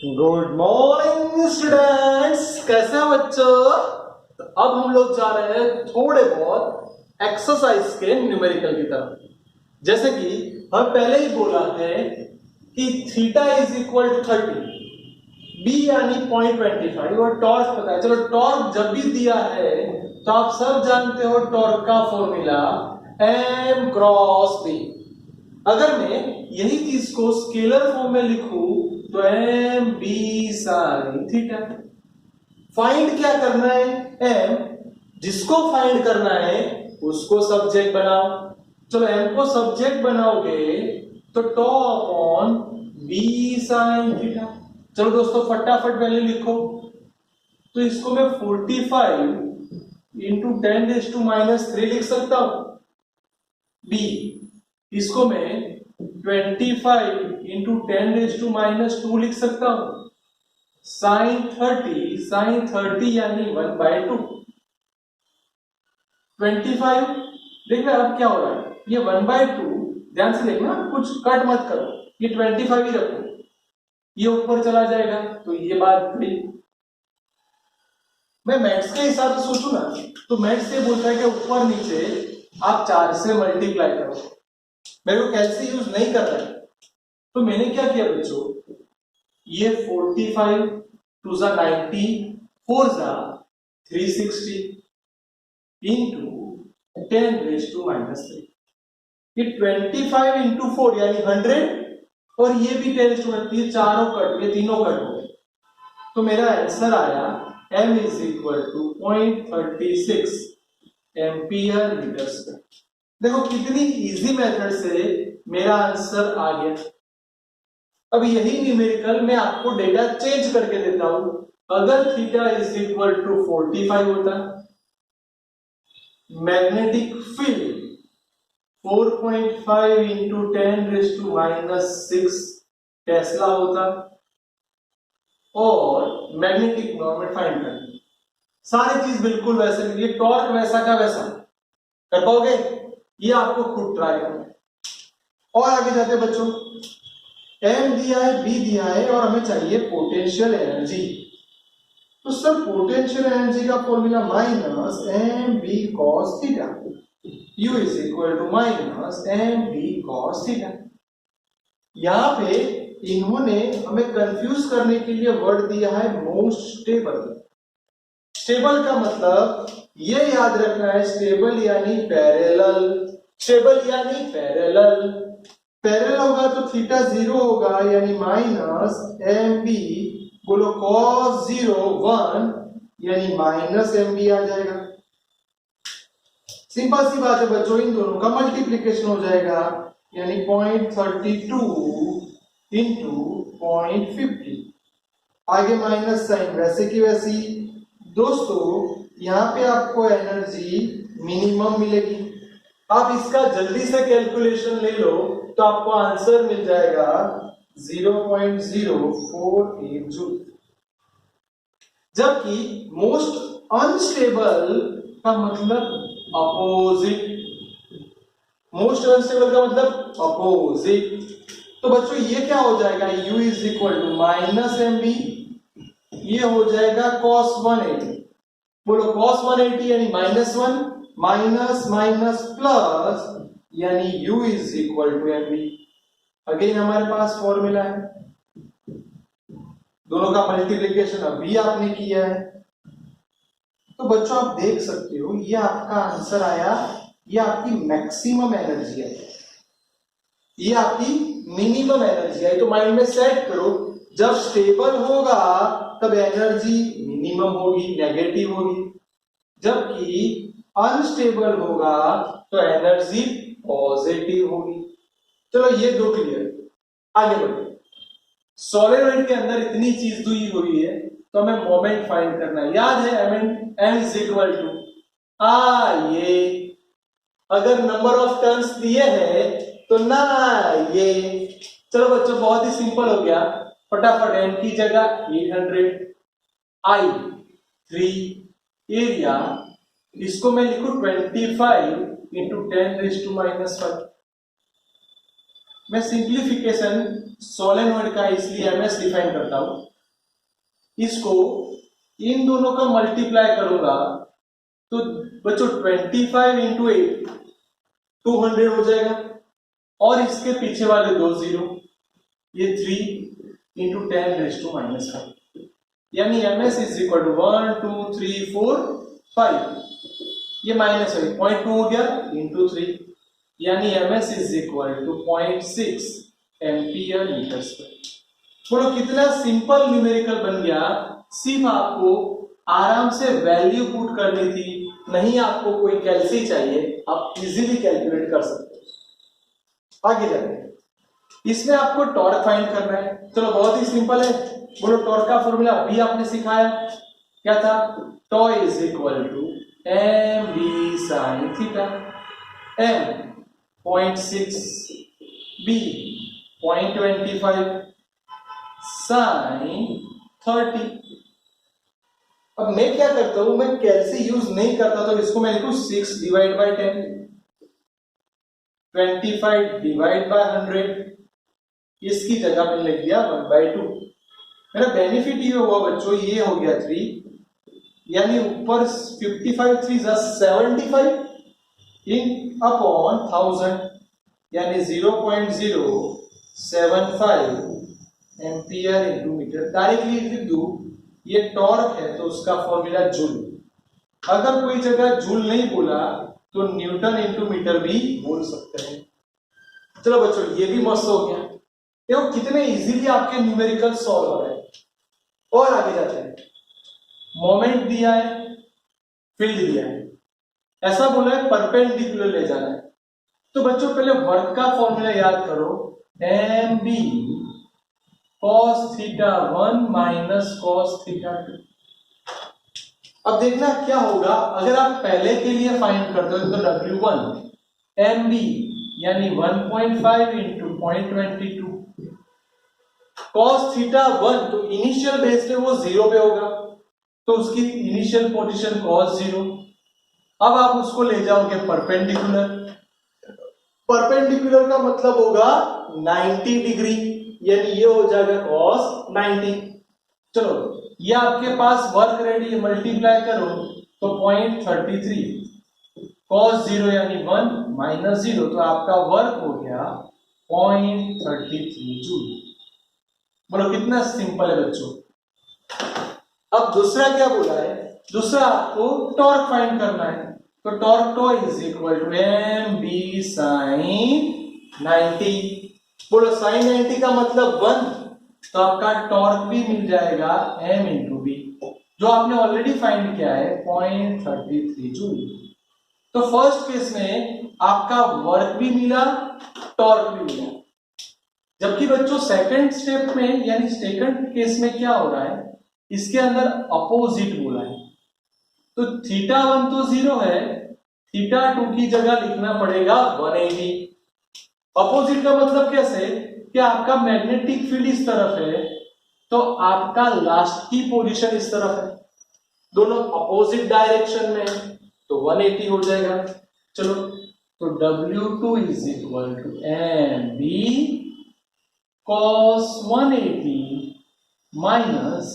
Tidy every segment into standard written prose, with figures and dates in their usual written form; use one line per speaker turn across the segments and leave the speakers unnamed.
Good morning students, कैसे हैं बच्चों। तो अब हम लोग जा रहे हैं थोड़े बहुत एक्सरसाइज के न्यूमेरिकल की तरफ। जैसे कि हम पहले ही बोला है कि theta is equal to 30, B यानी 0.25 और टॉर्क पता है। चलो टॉर्क जब भी दिया है तो आप सब जानते हो टॉर्क का फॉर्मूला m क्रॉस b। अगर मैं यही चीज को स्केलर फॉर्म में लिखूं तो M B sine theta. Find क्या करना है, एम जिसको फाइंड करना है उसको सब्जेक्ट बनाओ। चलो एम को सब्जेक्ट बनाओगे तो टॉ अपॉन बी साइन थीटा। चलो दोस्तों फटाफट वैल्यू लिखो। तो इसको मैं 45 इंटू 10⁻³ लिख सकता हूं। बी इसको मैं 25 इंटू 10⁻² लिख सकता हूं। साइन 30 यानी 1/2। 25 देख रहे अब क्या हो रहा है, ये 1/2 ध्यान से देखना, कुछ कट मत करो, ये 25 ही रखो, ये ऊपर चला जाएगा तो ये बात भी। मैं मैथ्स के हिसाब से सोचू ना तो मैथ्स ये बोलता है कि ऊपर नीचे आप 4 से मल्टीप्लाई करो। मेरे को कैलसी यूज नहीं कर रहा है तो मैंने क्या किया बच्चों, ये 45 2 जा 90 4 जा 360 इंटू 10⁻³ ये 25 इंटू 4 यानी 100 और ये भी 10⁻², ये चारों कट, ये तीनों कट हो गए तो मेरा आंसर आया m is equal to 0.36 ampere metre square. देखो कितनी इजी मेथड से मेरा आंसर आ गया। अब यही न्यूमेरिकल मैं आपको डेटा चेंज करके देता हूं। अगर थीटा इज इक्वल टू 45 होता, मैग्नेटिक फील्ड 4.5 इंटू 10⁻⁻6 टेस्ला होता और मैग्नेटिक मोमेंट फाइंड करना। सारी चीज बिल्कुल वैसे, ये टॉर्क वैसा का वैसा कर पाओगे, ये आपको खुद ट्राई करना है। और आगे जाते बच्चों, m दिया है, b दिया है और हमें चाहिए पोटेंशियल एनर्जी। तो सर पोटेंशियल एनर्जी का formula minus M B cos theta, u is equal to minus M B cos theta. यहां पे इन्होंने हमें कंफ्यूज करने के लिए वर्ड दिया है मोस्ट स्टेबल। स्टेबल का मतलब ये याद रखना है, स्टेबल यानी पैरेलल, स्टेबल यानी पैरेलल। पैरेलल होगा तो थीटा 0 होगा यानी माइनस एम बी, बोलो कॉस 0 1 यानी माइनस एम बी आ जाएगा। सिंपल सी बात है बच्चों, इन दोनों का मल्टीप्लीकेशन हो जाएगा यानी 0.32 इंटू 0.50। आगे माइनस साइन वैसे की वैसी। दोस्तों यहाँ पे आपको एनर्जी मिनिमम मिलेगी। आप इसका जल्दी से कैलकुलेशन ले लो तो आपको आंसर मिल जाएगा 0.048 जूल। जबकि मोस्ट अनस्टेबल का मतलब अपोजिट, मोस्ट अनस्टेबल का मतलब अपोजिट। तो बच्चों ये क्या हो जाएगा, u is equal to minus M B, ये हो जाएगा cos 180। बोलो cos 180 यानी -1 माइनस माइनस प्लस यानी u is equal to M B. Again हमारे पास फॉर्मूला है, दोनों का मल्टीप्लिकेशन अभी आपने किया है। तो बच्चों आप देख सकते हो ये आपका आंसर आया, ये आपकी मैक्सिमम एनर्जी है, ये आपकी मिनिमम एनर्जी है। तो माइंड में सेट करो, जब स्टेबल होगा तब एनर्जी मिनिमम होगी, नेगेटिव होगी, जबकि अनस्टेबल होगा तो एनर्जी पॉजिटिव होगी। चलो ये दो क्लियर। आगे बढ़ो, सॉलिनॉइड के अंदर इतनी चीज दी हुई है तो हमें मोमेंट फाइंड करना है। याद है m इज इक्वल टू ये, अगर नंबर ऑफ टर्न्स दिए हैं तो ना ये। चलो बच्चों बहुत ही सिंपल हो गया, फटाफट m की जगह 800, I 3, एरिया इसको मैं लिखूं 25 इंटू 10⁻⁻5। मैं सिंप्लीफिकेशन सोलेनॉइड का इसलिए ms डिफाइन करता हूं इसको इन दोनों का मल्टीप्लाई करूंगा तो बच्चों 25 इंटू 8 200 हो जाएगा, और इसके पीछे वाले दो जीरो, ये 3 इंटू 10⁻⁻5, यानी ms इज इक्वल टू 1 2 3 4 5, ये माइनस 0.2 हो गया इंटू 3, यानी ms is equal to 0.6 ampere metre square. बोलो कितना सिंपल न्यूमेरिकल बन गया, सिर्फ आपको आराम से वैल्यू पुट करनी थी, नहीं आपको कोई कैलसी चाहिए, आप इजीली कैलकुलेट कर सकते हो। आगे जाते हैं, इसमें आपको टॉर्क फाइंड करना है। चलो बहुत ही सिंपल है, बोलो टॉर्क का फॉर्मूला अभी आपने सिखाया, क्या था, tau is equal to M B sine theta, M 0.6, B 0.25, sine 30। अब मैं क्या करता हूं, मैं कैलसी यूज नहीं करता तो इसको मैं लिखूं 6 डिवाइड बाय 10, 25 डिवाइड बाय 100, इसकी जगह मैंने लिख दिया 1/2। मेरा बेनिफिट ये हुआ बच्चों, ये हो गया 3, यानी ऊपर 55 3 75 इन अपॉन 1000, यानी 0.075 एम्पियर इंटू मीटर। डायरेक्टली लिख दूं, ये टॉर्क है तो उसका फॉर्मूला जूल, अगर कोई जगह जूल नहीं बोला तो न्यूटन इंटू मीटर भी बोल सकते हैं। चलो बच्चों ये भी मस्त हो गया, देखो कितने इजीली आपके न्यूमेरिकल सॉल्व हो रहे हैं। और आगे जाते हैं, मोमेंट दिया है, फील्ड दिया है, ऐसा बोला है परपेंडिकुलर ले जाना है, तो बच्चों पहले वर्क का फॉर्मूला याद करो, M B cos theta 1 minus cos theta 2। अब देखना क्या होगा, अगर आप पहले के लिए फाइंड करते हो तो W1 MB यानी 1.5 इंटू 0.22, cos थीटा 1 तो इनिशियल बेस पे वो 0 पे होगा, तो उसकी इनिशियल पोजीशन cos 0। अब आप उसको ले जाओगे परपेंडिकुलर, परपेंडिकुलर का मतलब होगा 90 डिग्री, यानी ये हो जाएगा cos 90। चलो ये आपके पास वर्क रेडी है, मल्टीप्लाई करो तो 0.33, cos 0 यानी 1 माइनस 0, तो आपका वर्क हो गया 0.33 जूल। बोलो कितना सिंपल है बच्चों। अब दूसरा क्या बोला है, दूसरा आपको टॉर्क फाइंड करना है, तो torque tau is equal to M B sine 90। बोलो साइन 90 का मतलब 1, तो आपका टॉर्क भी मिल जाएगा m इंटू बी, जो आपने ऑलरेडी फाइंड किया है 0.33 जूल। तो फर्स्ट केस में आपका वर्क भी मिला, टॉर्क भी मिला, जबकि बच्चों सेकंड स्टेप में यानी सेकंड केस में क्या हो रहा है, इसके अंदर अपोजिट बोला है, तो थीटा 1 तो 0 है, थीटा 2 की जगह लिखना पड़ेगा 180। अपोजिट का मतलब कैसे कि आपका मैग्नेटिक फील्ड इस तरफ है तो आपका लास्ट की पोजीशन इस तरफ है, दोनों अपोजिट डायरेक्शन में, तो 180 हो जाएगा। चलो तो W2 is equal to M B cos 180 minus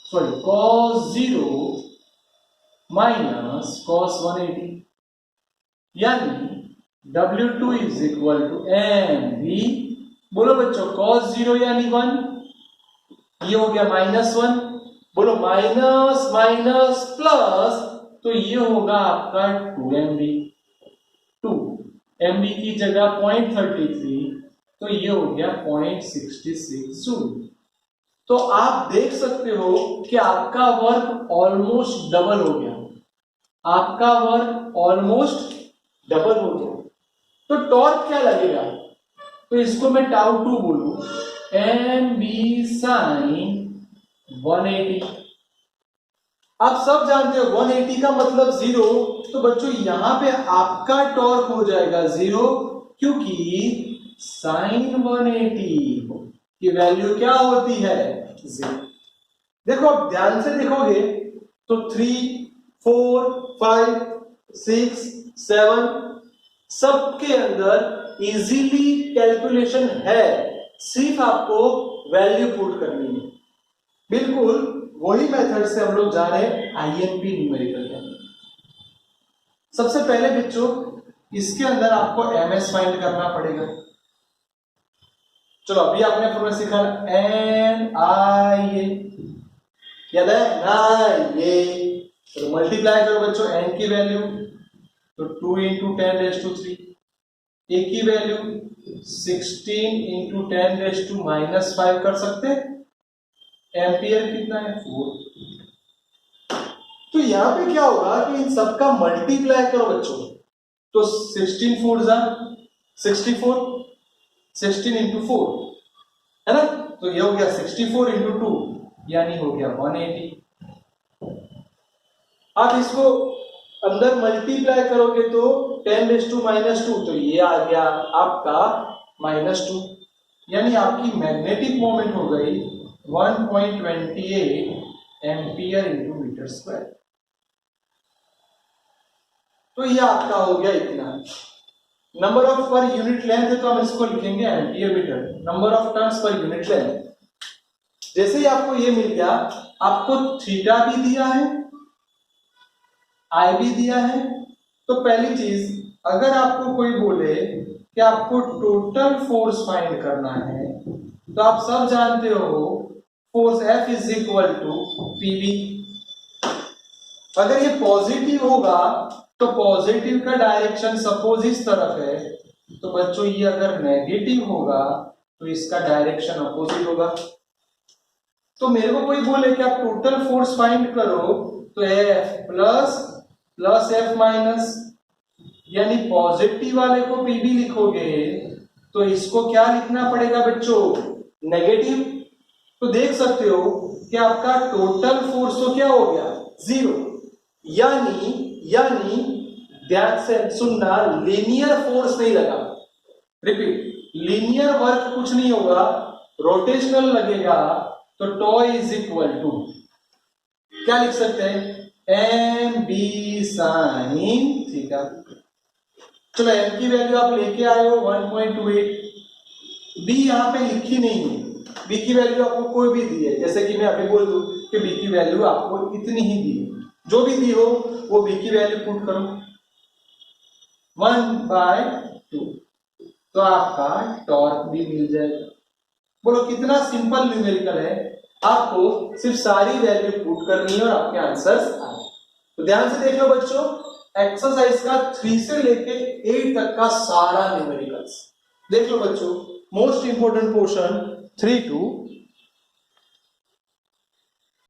cos 0 minus cos 180, यानी W2 is equal to M B, बोलो बच्चों cos 0 यानी 1, ये हो गया -1, बोलो माइनस माइनस प्लस, तो ये होगा आपका 2MB, 2MB की जगह 0.33, तो ये हो गया 0.66 जूल। तो आप देख सकते हो कि आपका वर्क ऑलमोस्ट डबल हो गया, आपका वर्क ऑलमोस्ट डबल हो गया। तो टॉर्क क्या लगेगा, तो इसको मैं टाउ 2 बोलूं, एम बी साइन 180। आप सब जानते हो 180 का मतलब 0, तो बच्चों यहां पे आपका टॉर्क हो जाएगा 0, क्योंकि साइन 180 की वैल्यू क्या होती है 0। देखो आप ध्यान से देखोगे तो 3 4 5 6 7 सबके अंदर इजीली कैलकुलेशन है, सिर्फ आपको वैल्यू पुट करनी है। बिल्कुल वही मेथड से हम लोग जा रहे हैं आईएमपी न्यूमेरिकल के अंदर। सबसे पहले बच्चों इसके अंदर आपको एमएस फाइंड करना पड़ेगा। चलो अभी आपने फॉर्मूला सीखा एन आई ए, याद है ना ये। तो मल्टीप्लाई करो बच्चों एन की वैल्यू, तो 2 इंटू 10⁻3, ए की वैल्यू 16 इंटू 10⁻⁻5 कर सकते। एम्पियर कितना है 4। तो यहां पे क्या होगा कि इन सबका मल्टीप्लाई करो बच्चों, तो 16 4 जा 64, 16 इंटू 4 है ना, तो ये हो गया 64 इंटू 2 यानी हो गया 180। आप इसको अंदर मल्टीप्लाई करोगे तो 10⁻⁻2, तो ये आ गया आपका -2, यानी आपकी मैग्नेटिक मोमेंट हो गई 1.28 एम्पियर इंटू मीटर स्क्वायर। तो ये आपका हो गया इतना। Number of per unit length है तो हम इसको लिखेंगे ampere metre. Number of turns per unit length, जैसे ही आपको ये मिल गया, आपको थीटा भी दिया है, आई भी दिया है। तो पहली चीज, अगर आपको कोई बोले कि आपको टोटल फोर्स फाइंड करना है, तो आप सब जानते हो force F is equal to PV. अगर ये पॉजिटिव होगा तो पॉजिटिव का डायरेक्शन सपोज इस तरफ है, तो बच्चों ये अगर नेगेटिव होगा तो इसका डायरेक्शन अपोजिट होगा। तो मेरे को कोई बोले कि आप टोटल फोर्स फाइंड करो, तो F प्लस F माइनस, यानी पॉजिटिव वाले को पीबी लिखोगे तो इसको क्या लिखना पड़ेगा बच्चों, नेगेटिव। तो देख सकते हो कि आपका टोटल फोर्स तो क्या हो गया 0, यानी ध्यान से सुनना, लीनियर फोर्स नहीं लगा। रिपीट, लीनियर वर्क कुछ नहीं होगा, रोटेशनल लगेगा। तो टॉ इज इक्वल टू क्या लिख सकते हैं, एम बी साइन थीटा। चलो एम की वैल्यू आप लेके आए हो 1.28, बी यहां पे लिखी नहीं है, बी की वैल्यू आपको कोई भी दी है, जैसे कि मैं अभी बोल दूं कि बी की वैल्यू आपको इतनी ही दी है, जो भी दी हो वो बी की वैल्यू पुट करो 1/2, तो आपका टॉर्क भी मिल जाएगा। बोलो कितना सिंपल न्यूमेरिकल है, आपको सिर्फ सारी वैल्यू पुट करनी है और आपके आंसर्स आए। तो ध्यान से देख लो बच्चों, एक्सरसाइज का 3 से लेके 8 तक का सारा न्यूमेरिकल्स देख लो बच्चों। Most important portion 3 to